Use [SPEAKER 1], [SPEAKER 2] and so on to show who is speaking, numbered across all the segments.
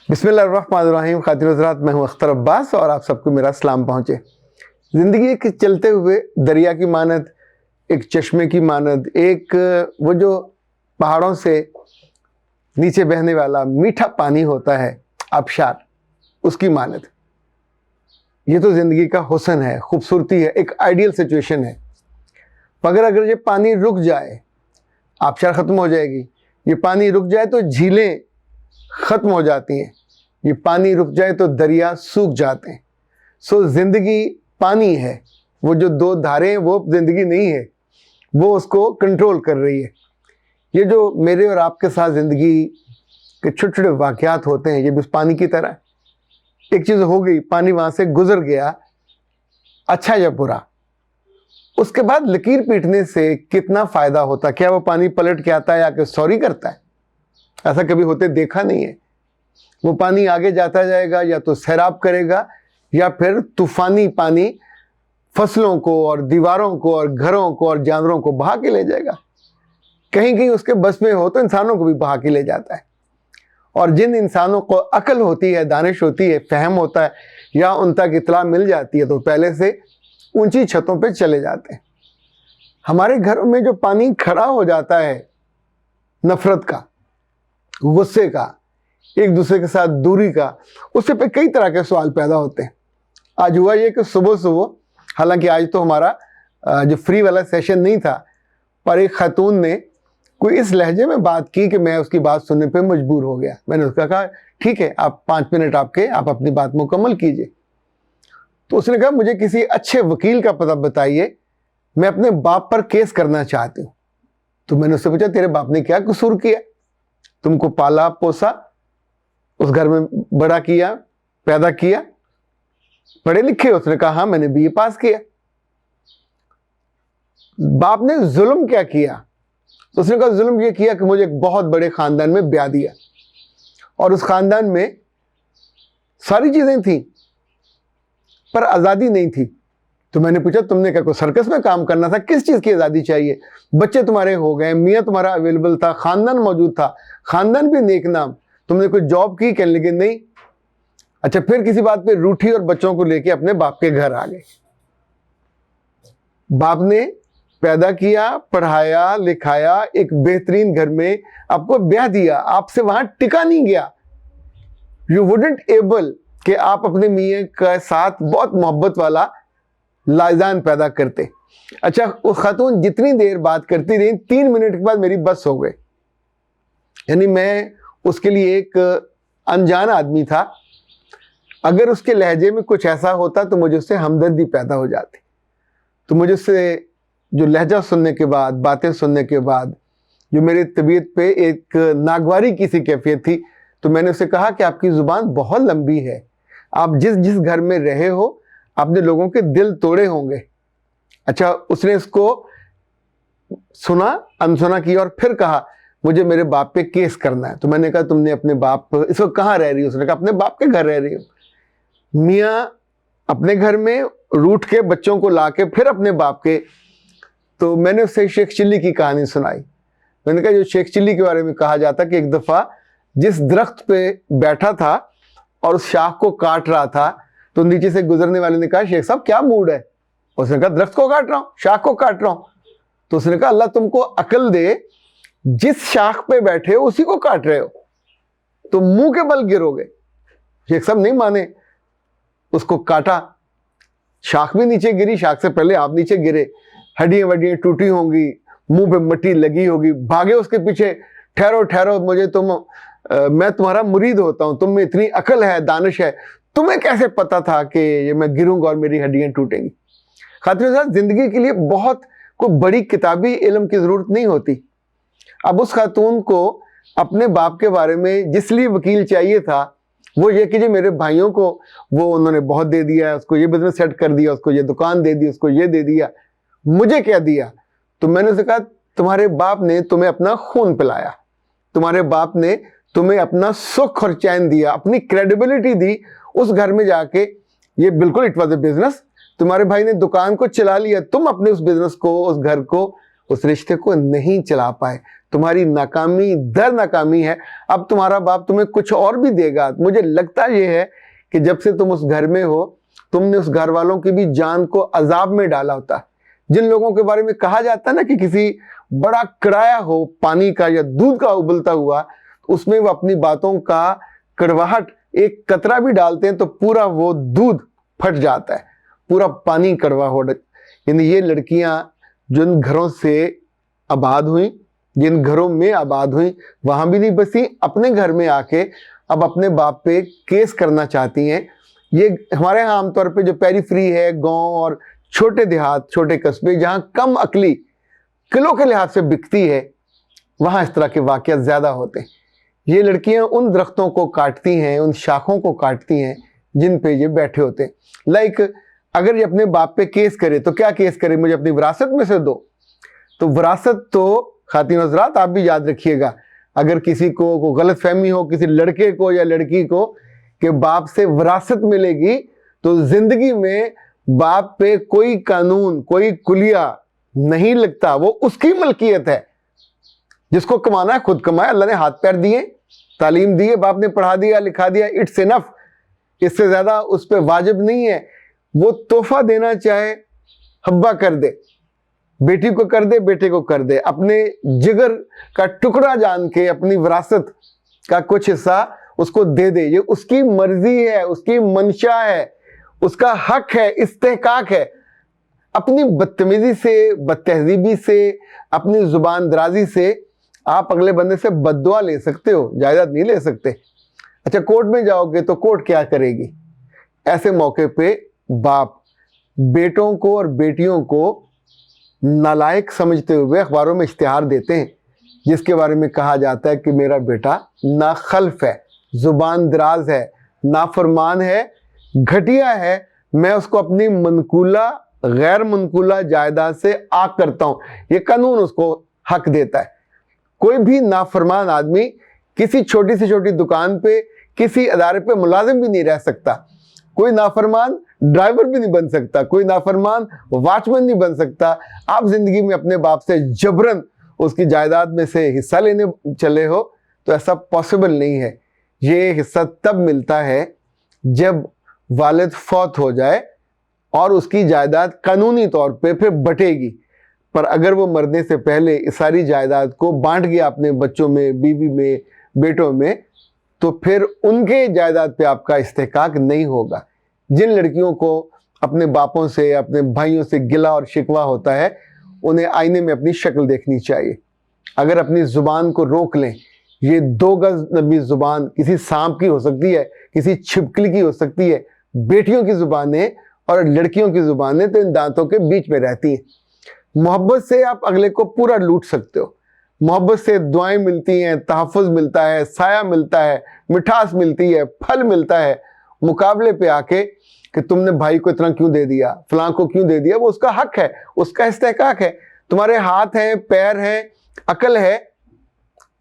[SPEAKER 1] बिस्मिल्लाहिर्रहमानिर्रहीम। खातिन हज़रात, मैं हूं अख्तर अब्बास और आप सबको मेरा सलाम पहुंचे। ज़िंदगी एक चलते हुए दरिया की मानद, एक चश्मे की मानद, एक वो जो पहाड़ों से नीचे बहने वाला मीठा पानी होता है, आबशार, उसकी मानद। ये तो ज़िंदगी का हुस्न है, खूबसूरती है, एक आइडियल सिचुएशन है। मगर अगर ये पानी रुक जाए, आबशार ख़त्म हो जाएगी। ये पानी रुक जाए तो झीलें ख़त्म हो जाती हैं। ये पानी रुक जाए तो दरिया सूख जाते हैं। सो ज़िंदगी पानी है। वो जो दो धारें हैं वो ज़िंदगी नहीं है, वो उसको कंट्रोल कर रही है। ये जो मेरे और आपके साथ ज़िंदगी के छोटे छोटे वाक़यात होते हैं, ये भी उस पानी की तरह। एक चीज़ हो गई, पानी वहाँ से गुज़र गया, अच्छा या बुरा, उसके बाद लकीर पीटने से कितना फ़ायदा होता? क्या वो पानी पलट के आता है या कि सॉरी करता है? ऐसा कभी होते देखा नहीं है। वो पानी आगे जाता जाएगा, या तो सैराब करेगा या फिर तूफानी पानी फसलों को और दीवारों को और घरों को और जानवरों को बहा के ले जाएगा। कहीं कहीं उसके बस में हो तो इंसानों को भी बहा के ले जाता है। और जिन इंसानों को अकल होती है, दानिश होती है, फहम होता है, या उन तक इत्तला मिल जाती है, तो पहले से ऊंची छतों पे चले जाते हैं। हमारे घरों में जो पानी खड़ा हो जाता है, नफरत का, गुस्से का, एक दूसरे के साथ दूरी का, उससे पे कई तरह के सवाल पैदा होते हैं। आज हुआ ये कि सुबह सुबह, हालांकि आज तो हमारा जो फ्री वाला सेशन नहीं था, पर एक खातून ने कोई इस लहजे में बात की कि मैं उसकी बात सुनने पे मजबूर हो गया। मैंने उसका कहा, ठीक है, आप 5 मिनट आप अपनी बात मुकम्मल कीजिए। तो उसने कहा, मुझे किसी अच्छे वकील का पता बताइए, मैं अपने बाप पर केस करना चाहती हूँ। तो मैंने उससे पूछा, तेरे बाप ने क्या कसूर किया? तुमको पाला पोसा, उस घर में बड़ा किया, पैदा किया, पढ़े लिखे? उसने कहा, हाँ, मैंने बीए पास किया। बाप ने जुल्म क्या किया? तो उसने कहा, जुल्म ये किया कि मुझे एक बहुत बड़े खानदान में ब्याह दिया, और उस खानदान में सारी चीजें थी पर आज़ादी नहीं थी। तो मैंने पूछा, तुमने क्या कोई सर्कस में काम करना था? किस चीज़ की आज़ादी चाहिए? बच्चे तुम्हारे हो गए, मियाँ तुम्हारा अवेलेबल था, खानदान मौजूद था, खानदान भी नेक नाम, तुमने कोई जॉब की? कहने लगे नहीं। अच्छा, फिर किसी बात पे रूठी और बच्चों को लेके अपने बाप के घर आ गए। बाप ने पैदा किया, पढ़ाया लिखाया, एक बेहतरीन घर में आपको ब्याह दिया, आपसे वहां टिका नहीं गया। यू वुडंट एबल कि आप अपने मियाँ के साथ बहुत मोहब्बत वाला लाइजान पैदा करते। अच्छा, वो खातून जितनी देर बात करती रही, 3 मिनट के बाद मेरी बस हो गई। यानी मैं उसके लिए एक अनजान आदमी था। अगर उसके लहजे में कुछ ऐसा होता तो मुझे उससे हमदर्दी पैदा हो जाती। तो मुझे उससे जो लहजा सुनने के बाद, बातें सुनने के बाद, जो मेरी तबीयत पे एक नागवारी की सी कैफियत थी, तो मैंने उससे कहा कि आपकी ज़ुबान बहुत लंबी है, आप जिस जिस घर में रहे हो आपने लोगों के दिल तोड़े होंगे। अच्छा, उसने इसको सुना, अनसुना किया और फिर कहा, मुझे मेरे बाप पे केस करना है। तो मैंने कहा, तुमने अपने बाप इस वक्त कहाँ रह रही हो? उसने कहा, अपने बाप के घर रह रही हो। मियाँ अपने घर में रूठ के बच्चों को ला के फिर अपने बाप के। तो मैंने उससे शेख चिल्ली की कहानी सुनाई। मैंने कहा, जो शेख चिल्ली के बारे में कहा जाता कि एक दफ़ा जिस दरख्त पे बैठा था और उस शाख को काट रहा था, तो नीचे से गुजरने वाले ने कहा, शेख साहब क्या मूड है? उसने कहा, दरख्त को काट रहा हूँ, शाख को काट रहा हूँ। तो उसने कहा, अल्लाह तुमको अकल दे, जिस शाख पे बैठे हो उसी को काट रहे हो, तो मुंह के बल गिरोगे। शेख साहब नहीं माने, उसको काटा, शाख भी नीचे गिरी, शाख से पहले आप नीचे गिरे, हड्डियां वड्डियां टूटी होंगी, मुंह पे मिट्टी लगी होगी, भागे उसके पीछे, ठहरो ठहरो, मुझे मैं तुम्हारा मुरीद होता हूं, तुम में इतनी अकल है, दानिश है, तुम्हें कैसे पता था कि ये मैं गिरूंगा और मेरी हड्डियां टूटेंगी? खातिरों साहब, जिंदगी के लिए बहुत कोई बड़ी किताबी इल्म की जरूरत नहीं होती। अब उस खातून को अपने बाप के बारे में जिस लिए वकील चाहिए था, वो ये कि जी मेरे भाइयों को वो उन्होंने बहुत दे दिया, उसको ये बिजनेस सेट कर दिया, उसको ये दुकान दे दी, उसको ये दे दिया, मुझे क्या दिया? तो मैंने उसे कहा, तुम्हारे बाप ने तुम्हें अपना खून पिलाया, तुम्हारे बाप ने तुम्हें अपना सुख और चैन दिया, अपनी क्रेडिबिलिटी दी उस घर में जाके। ये बिल्कुल इट वॉज ए बिजनेस। तुम्हारे भाई ने दुकान को चला लिया, तुम अपने उस बिजनेस को, उस घर को उस रिश्ते को नहीं चला पाए। तुम्हारी नाकामी दर नाकामी है। अब तुम्हारा बाप तुम्हें कुछ और भी देगा। मुझे लगता यह है कि जब से तुम उस घर में हो, तुमने उस घर वालों की भी जान को अजाब में डाला होता। जिन लोगों के बारे में कहा जाता है ना कि किसी बड़ा कड़ाया हो पानी का या दूध का उबलता हुआ, उसमें वो अपनी बातों का कड़वाहट एक कतरा भी डालते हैं तो पूरा वो दूध फट जाता है, पूरा पानी कड़वा हो। यानी ये लड़कियां जिन घरों से आबाद हुई, जिन घरों में आबाद हुई, वहां भी नहीं बसी, अपने घर में आके अब अपने बाप पे केस करना चाहती हैं। ये हमारे यहाँ आमतौर पे जो पेरीफ्री है, गांव और छोटे देहात, छोटे कस्बे, जहां कम अकली किलो के लिहाज से बिकती है, वहां इस तरह के वाकया ज्यादा होते हैं। ये लड़कियां उन दरख्तों को काटती हैं, उन शाखों को काटती हैं जिन पे ये बैठे होते हैं। लाइक अगर ये अपने बाप पे केस करे तो क्या केस करे, मुझे अपनी विरासत में से दो। तो विरासत तो खातिन हज़रात आप भी याद रखिएगा, अगर किसी को गलत फहमी हो, किसी लड़के को या लड़की को कि बाप से विरासत मिलेगी, तो जिंदगी में बाप पे कोई कानून, कोई कुलिया नहीं लगता। वो उसकी मलकियत है। जिसको कमाना है खुद कमाए। अल्लाह ने हाथ पैर दिए, तालीम दी है, बाप ने पढ़ा दिया लिखा दिया, इट्स इनफ। इससे ज्यादा उस पर वाजिब नहीं है। वो तोहफा देना चाहे हब्बा कर दे, बेटी को कर दे, बेटे को कर दे, अपने जिगर का टुकड़ा जान के अपनी विरासत का कुछ हिस्सा उसको दे दे। ये उसकी मर्जी है, उसकी मंशा है, उसका हक है, इस्तेहकाक है। अपनी बदतमीजी से, बदतहजीबी से, अपनी जुबान दराजी से आप अगले बंदे से बद्दुआ ले सकते हो, जायदाद नहीं ले सकते। अच्छा, कोर्ट में जाओगे तो कोर्ट क्या करेगी? ऐसे मौके पे बाप बेटों को और बेटियों को नालायक समझते हुए अखबारों में इश्तिहार देते हैं, जिसके बारे में कहा जाता है कि मेरा बेटा नाखल्फ है, जुबान दराज है, नाफरमान है, घटिया है, मैं उसको अपनी मनकूला गैर मनकूला जायदाद से आग करता हूं। ये कानून उसको हक देता है। कोई भी नाफरमान आदमी किसी छोटी से छोटी दुकान पे, किसी अदारे पे मुलाजिम भी नहीं रह सकता। कोई नाफरमान ड्राइवर भी नहीं बन सकता, कोई नाफरमान वॉचमैन नहीं बन सकता। आप जिंदगी में अपने बाप से जबरन उसकी जायदाद में से हिस्सा लेने चले हो तो ऐसा पॉसिबल नहीं है। ये हिस्सा तब मिलता है जब वालिद फौत हो जाए और उसकी जायदाद कानूनी तौर पे फिर बटेगी। पर अगर वो मरने से पहले इस सारी जायदाद को बांट गया अपने बच्चों में, बीवी में, बेटों में, तो फिर उनके जायदाद पे आपका इस्तेहकाक नहीं होगा। जिन लड़कियों को अपने बापों से, अपने भाइयों से गिला और शिकवा होता है, उन्हें आईने में अपनी शक्ल देखनी चाहिए। अगर अपनी जुबान को रोक लें, ये 2 गज लंबी जुबान किसी सांप की हो सकती है, किसी छिपकली की हो सकती है। बेटियों की जुबानें और लड़कियों की जुबानें तो इन दांतों के बीच में रहती हैं। मोहब्बत से आप अगले को पूरा लूट सकते हो। मोहब्बत से दुआएं मिलती हैं, तहफ़्फ़ुज़ मिलता है, साया मिलता है, मिठास मिलती है, फल मिलता है। मुकाबले पे आके कि तुमने भाई को इतना क्यों दे दिया, फलां को क्यों दे दिया, वो उसका हक है, उसका इस्तेहकाक है। तुम्हारे हाथ हैं, पैर हैं, अकल है,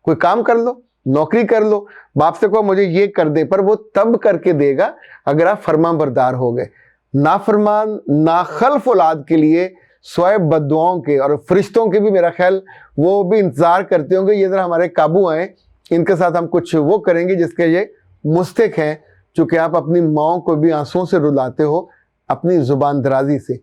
[SPEAKER 1] कोई काम कर लो, नौकरी कर लो। बाप से कहो मुझे ये कर दे, पर वो तब करके देगा अगर आप फरमाबरदार हो गए। नाफरमान नाखल्फ औलाद के लिए स्वयं बद्दुआओं के और फरिश्तों के भी मेरा ख्याल वो भी इंतजार करते होंगे, ये जरा हमारे काबू आए, इनके साथ हम कुछ वो करेंगे जिसके ये मुस्तक हैं। चूँकि आप अपनी माओं को भी आंसुओं से रुलाते हो अपनी ज़ुबान दराजी से।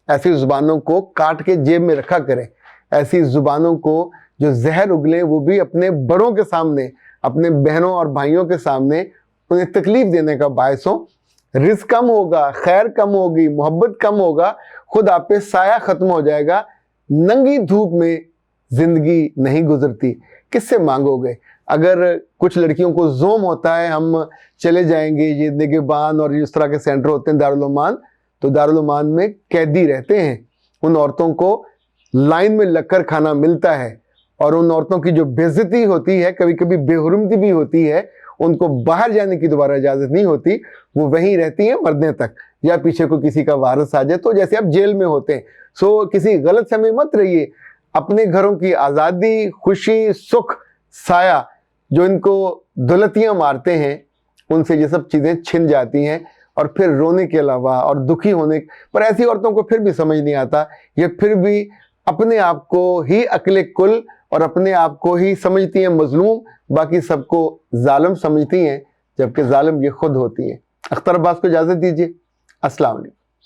[SPEAKER 1] ऐसी ज़ुबानों को काट के जेब में रखा करें। ऐसी ज़ुबानों को जो जहर उगले वो भी अपने बड़ों के सामने, अपने बहनों और भाइयों के सामने उन्हें तकलीफ देने का बायस हो। रिस्क कम होगा, खैर कम होगी, मोहब्बत कम होगा, खुद आप पे साया ख़त्म हो जाएगा। नंगी धूप में ज़िंदगी नहीं गुजरती, किससे मांगोगे? अगर कुछ लड़कियों को जोम होता है हम चले जाएंगे, ये निगहबान और इस तरह के सेंटर होते हैं दारुल उमान, तो दारुल उमान में कैदी रहते हैं। उन औरतों को लाइन में लगकर खाना मिलता है और उन औरतों की जो बेइज्जती होती है, कभी कभी बेहुरमती भी होती है, उनको बाहर जाने की दोबारा इजाज़त नहीं होती। वो वहीं रहती हैं मरने तक, या पीछे को किसी का वारिस आ जाए तो जैसे आप जेल में होते हैं। सो किसी गलत समय मत रहिए। अपने घरों की आज़ादी, खुशी, सुख, साया जो इनको दुलतियाँ मारते हैं, उनसे ये सब चीज़ें छिन जाती हैं और फिर रोने के अलावा और दुखी होने पर ऐसी औरतों को फिर भी समझ नहीं आता। ये फिर भी अपने आप को ही अक्ले कुल और अपने आप को ही समझती हैं मजलूम, बाकी सबको जालिम समझती हैं, जबकि जालिम ये खुद होती हैं। अख्तर अब्बास को इजाजत दीजिए। अस्सलाम वालेकुम।